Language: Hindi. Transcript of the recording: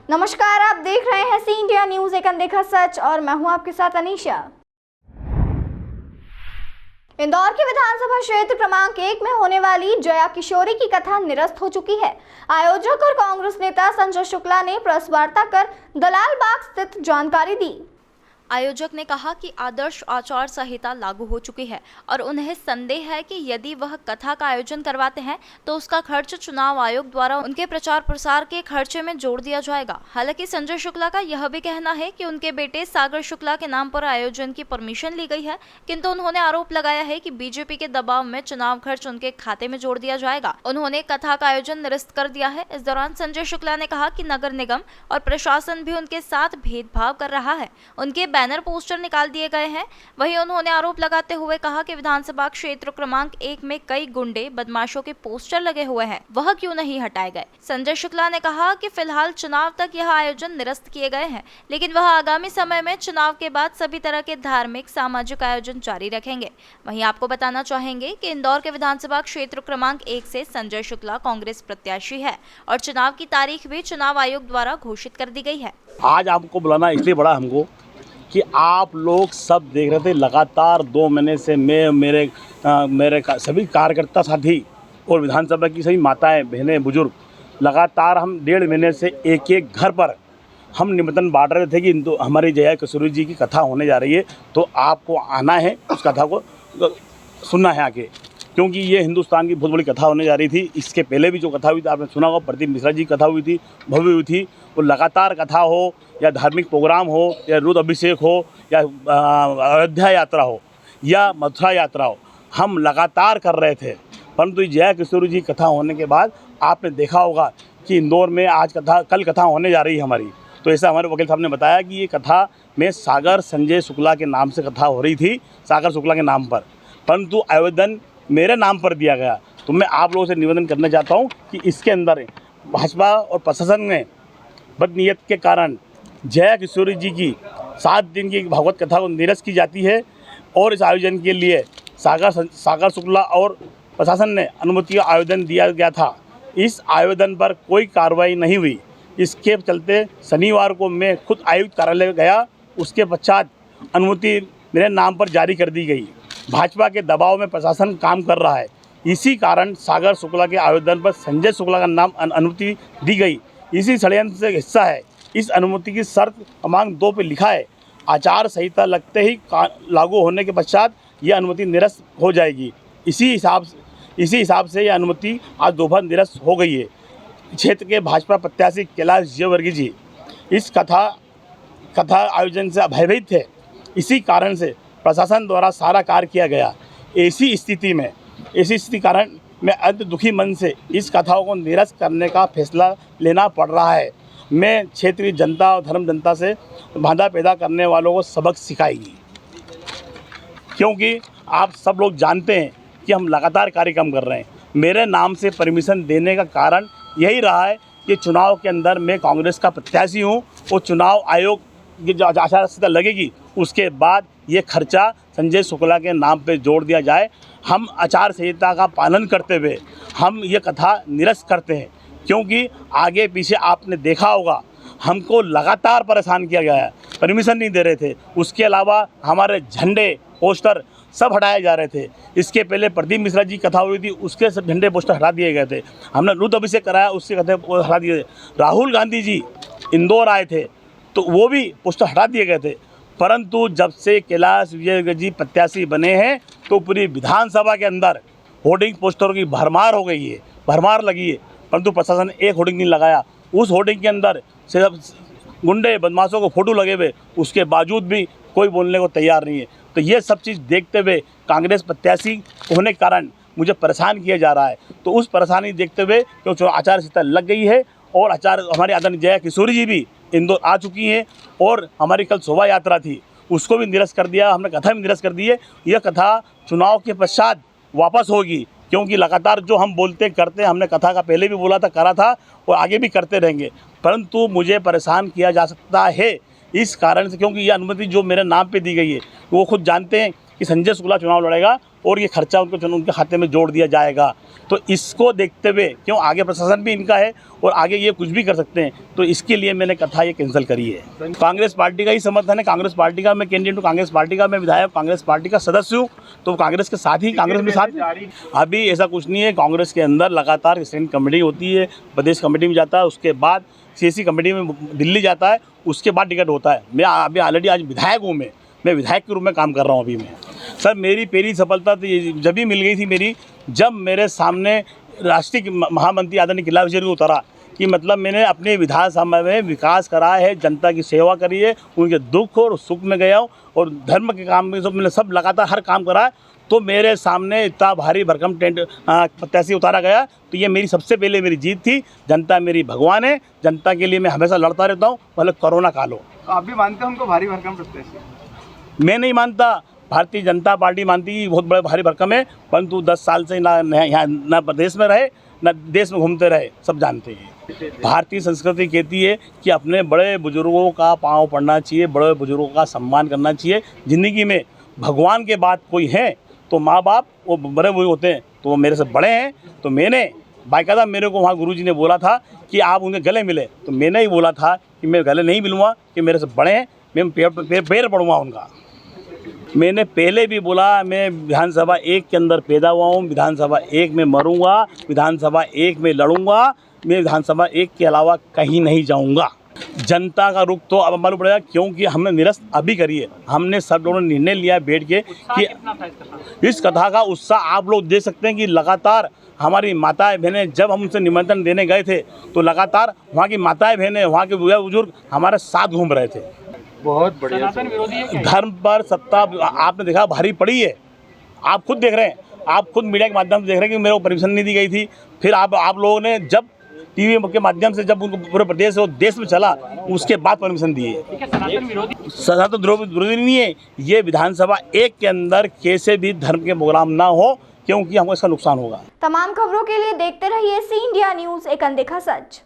नमस्कार, आप देख रहे हैं सी इंडिया न्यूज, एक अनदेखा सच, और मैं हूं आपके साथ अनीशा। इंदौर के विधानसभा क्षेत्र क्रमांक 1 में होने वाली जया किशोरी की कथा निरस्त हो चुकी है। आयोजक और कांग्रेस नेता संजय शुक्ला ने प्रेस वार्ता कर दलाल बाग स्थित जानकारी दी। आयोजक ने कहा कि आदर्श आचार संहिता लागू हो चुकी है और उन्हें संदेह है कि यदि वह कथा का आयोजन करवाते हैं तो उसका खर्च चुनाव आयोग द्वारा उनके प्रचार प्रसार के खर्चे में जोड़ दिया जाएगा। हालांकि संजय शुक्ला का यह भी कहना है कि उनके बेटे सागर शुक्ला के नाम पर आयोजन की परमिशन ली गई है, किंतु उन्होंने आरोप लगाया है कि बीजेपी के दबाव में चुनाव खर्च उनके खाते में जोड़ दिया जाएगा। उन्होंने कथा का आयोजन निरस्त कर दिया है। इस दौरान संजय शुक्ला ने कहा कि नगर निगम और प्रशासन भी उनके साथ भेदभाव कर रहा है। उनके बैनर पोस्टर निकाल दिए गए हैं। वहीं उन्होंने आरोप लगाते हुए कहा कि विधानसभा क्षेत्र क्रमांक 1 में कई गुंडे बदमाशों के पोस्टर लगे हुए हैं, वह क्यों नहीं हटाए गए। संजय शुक्ला ने कहा कि फिलहाल चुनाव तक यह आयोजन निरस्त किए गए हैं, लेकिन वह आगामी समय में चुनाव के बाद सभी तरह के धार्मिक सामाजिक आयोजन जारी रखेंगे। वहीं आपको बताना चाहेंगे कि इंदौर के विधानसभा क्षेत्र क्रमांक 1 से संजय शुक्ला कांग्रेस प्रत्याशी है और चुनाव की तारीख भी चुनाव आयोग द्वारा घोषित कर दी गई है। आज आपको बुलाना इसलिए बड़ा हमको कि आप लोग सब देख रहे थे लगातार 2 महीने से मेरे सभी कार्यकर्ता साथी और विधानसभा की सभी माताएं बहनें बुजुर्ग लगातार हम 1.5 महीने से एक घर पर हम निमंत्रण बांट रहे थे कि हमारी जया किशोरी जी की कथा होने जा रही है, तो आपको आना है, उस कथा को सुनना है आके, क्योंकि ये हिंदुस्तान की बहुत बड़ी कथा होने जा रही थी। इसके पहले भी जो कथा हुई थी आपने सुना होगा, प्रदीप मिश्रा जी की कथा हुई थी, भव्य हुई थी। वो लगातार कथा हो या धार्मिक प्रोग्राम हो या रुद्र अभिषेक हो या अयोध्या यात्रा हो या मथुरा यात्रा हो, हम लगातार कर रहे थे। परंतु जया किशोरी जी कथा होने के बाद आपने देखा होगा कि इंदौर में कल कथा होने जा रही है हमारी। तो ऐसा हमारे वकील साहब ने बताया कि ये कथा में सागर संजय शुक्ला के नाम से कथा हो रही थी, सागर शुक्ला के नाम पर, परंतु आवेदन मेरे नाम पर दिया गया। तो मैं आप लोगों से निवेदन करना चाहता हूं कि इसके अंदर भाजपा और प्रशासन ने बदनीयत के कारण जया किशोरी जी की 7 दिन की भागवत कथा को निरस्त की जाती है और इस आयोजन के लिए सागर शुक्ला और प्रशासन ने अनुमति का आवेदन दिया गया था। इस आवेदन पर कोई कार्रवाई नहीं हुई। इसके चलते शनिवार को मैं खुद आयुक्त कार्यालय गया, उसके पश्चात अनुमति मेरे नाम पर जारी कर दी गई। भाजपा के दबाव में प्रशासन काम कर रहा है, इसी कारण सागर शुक्ला के आवेदन पर संजय शुक्ला का नाम अनुमति दी गई। इसी षड्यंत्र से हिस्सा है। इस अनुमति की शर्त क्रमांक 2 पर लिखा है, आचार संहिता लगते ही लागू होने के पश्चात यह अनुमति निरस्त हो जाएगी। इसी हिसाब से यह अनुमति आज दोपहर निरस्त हो गई है। क्षेत्र के भाजपा प्रत्याशी कैलाश जयवर्गीय जी इस कथा आयोजन से भयभीत थे। इसी कारण से प्रशासन द्वारा सारा कार्य किया गया। ऐसी स्थिति कारण मैं अत्यंत दुखी मन से इस कथाओं को निरस्त करने का फैसला लेना पड़ रहा है। मैं क्षेत्रीय जनता और धर्म जनता से बाधा पैदा करने वालों को सबक सिखाएगी, क्योंकि आप सब लोग जानते हैं कि हम लगातार कार्यक्रम कर रहे हैं। मेरे नाम से परमिशन देने का कारण यही रहा है कि चुनाव के अंदर मैं कांग्रेस का प्रत्याशी हूँ और चुनाव आयोग की जो आचार संहिता लगेगी उसके बाद ये खर्चा संजय शुक्ला के नाम पे जोड़ दिया जाए। हम आचार संहिता का पालन करते हुए हम ये कथा निरस्त करते हैं, क्योंकि आगे पीछे आपने देखा होगा हमको लगातार परेशान किया गया है, परमिशन नहीं दे रहे थे। उसके अलावा हमारे झंडे पोस्टर सब हटाए जा रहे थे। इसके पहले प्रदीप मिश्रा जी कथा हुई थी, उसके सब झंडे पोस्टर हटा दिए गए थे। हमने रुद्र अभिषेक कराया, उसके कथे हटा दिए थे। राहुल गांधी जी इंदौर आए थे तो वो भी पोस्टर हटा दिए गए थे। परंतु जब से कैलाश विजयवर्गीय जी प्रत्याशी बने हैं तो पूरी विधानसभा के अंदर होर्डिंग पोस्टरों की भरमार हो गई है, भरमार लगी है, परंतु प्रशासन ने एक होर्डिंग नहीं लगाया। उस होर्डिंग के अंदर सिर्फ गुंडे बदमाशों को फोटो लगे हुए, उसके बावजूद भी कोई बोलने को तैयार नहीं है। तो ये सब चीज़ देखते हुए कांग्रेस प्रत्याशी होने के कारण मुझे परेशान किया जा रहा है। तो उस परेशानी देखते हुए क्योंकि आचार संहिता लग गई है और हमारी आदरणीय जया किशोरी जी भी इंदौर आ चुकी हैं और हमारी कल शोभा यात्रा थी, उसको भी निरस्त कर दिया, हमने कथा भी निरस्त कर दी है। यह कथा चुनाव के पश्चात वापस होगी, क्योंकि लगातार जो हम बोलते करते, हमने कथा का पहले भी बोला था, करा था और आगे भी करते रहेंगे। परंतु मुझे परेशान किया जा सकता है इस कारण से, क्योंकि यह अनुमति जो मेरे नाम पे दी गई है वो खुद जानते हैं कि संजय शुक्ला चुनाव लड़ेगा और ये खर्चा उनके खाते में जोड़ दिया जाएगा। तो इसको देखते हुए क्यों आगे प्रशासन भी इनका है और आगे ये कुछ भी कर सकते हैं, तो इसके लिए मैंने कथा ये कैंसिल करी है। कांग्रेस पार्टी का ही समर्थन है, कांग्रेस पार्टी का मैं कैंडिडेट हूँ, कांग्रेस पार्टी का मैं विधायक, कांग्रेस पार्टी का सदस्य हूँ, तो कांग्रेस के साथ ही कांग्रेस में साथ। अभी ऐसा कुछ नहीं है, कांग्रेस के अंदर लगातार स्टैंडिंग कमेटी होती है, प्रदेश कमेटी में जाता है, उसके बाद CSC कमेटी में दिल्ली जाता है, उसके बाद टिकट होता है। मैं अभी ऑलरेडी आज विधायक हूँ, मैं विधायक के रूप में काम कर रहा हूँ अभी मैं। सर मेरी पहली सफलता तो जब भी मिल गई थी मेरी, जब मेरे सामने राष्ट्रीय महामंत्री आदरणीय किला विजय को उतरा कि मतलब मैंने अपने विधानसभा में विकास करा है, जनता की सेवा करी है, उनके दुख और सुख में गया हूँ और धर्म के काम में मैंने सब लगातार हर काम करा है। तो मेरे सामने इतना भारी भरकम टेंट प्रत्याशी उतारा गया, तो ये मेरी सबसे पहले मेरी जीत थी। जनता मेरी भगवान है, जनता के लिए मैं हमेशा लड़ता रहता हूँ, भले कोरोना काल हो। आप भी मानते हैं उनको भारी भरकम प्रत्याशी? मैं नहीं मानता, भारतीय जनता पार्टी मानती है बहुत बड़े भारी भरकम है, परंतु 10 साल से ना प्रदेश में रहे ना देश में घूमते रहे, सब जानते हैं। भारतीय संस्कृति कहती है कि अपने बड़े बुजुर्गों का पाँव पड़ना चाहिए, बड़े बुजुर्गों का सम्मान करना चाहिए। ज़िंदगी में भगवान के बाद कोई है तो माँ बाप वो बड़े बुजुर्ग होते हैं, तो वो मेरे से बड़े हैं। तो मैंने बाकायदा, मेरे को वहाँ गुरुजी ने बोला था कि आप उनके गले मिले, तो मैंने ही बोला था कि मैं गले नहीं मिलूँगा, कि मेरे से बड़े हैं, मैं पैर पड़ूँगा उनका। मैंने पहले भी बोला, मैं विधानसभा 1 के अंदर पैदा हुआ हूँ, विधानसभा 1 में मरूंगा, विधानसभा 1 में लड़ूंगा, मैं विधानसभा 1 के अलावा कहीं नहीं जाऊंगा। जनता का रुख तो अब मालूम पड़ेगा, क्योंकि हमने निरस्त अभी करी है। हमने सब लोगों ने निर्णय लिया बैठ के कि इस कथा का उत्साह आप लोग देख सकते हैं कि लगातार हमारी माताएं बहनें, जब हम उनसे निमंत्रण देने गए थे तो लगातार वहाँ की माताएं बहनें, वहाँ के बुजुर्ग हमारे साथ घूम रहे थे। बहुत बढ़िया। धर्म पर सत्ता आपने देखा भारी पड़ी है, आप खुद देख रहे हैं, आप खुद मीडिया के माध्यम से देख रहे हैं कि मेरे को परमिशन नहीं दी गई थी। फिर आप लोगों ने जब टीवी के माध्यम से जब उनको पूरे प्रदेश और देश में चला, उसके बाद परमिशन दी है। सनातन विरोधी नहीं है ये। विधानसभा 1 के अंदर कैसे भी धर्म के प्रोग्राम ना हो, क्योंकि हमको इसका नुकसान होगा। तमाम खबरों के लिए देखते रहिए सी इंडिया न्यूज़, एक अनदेखा सच।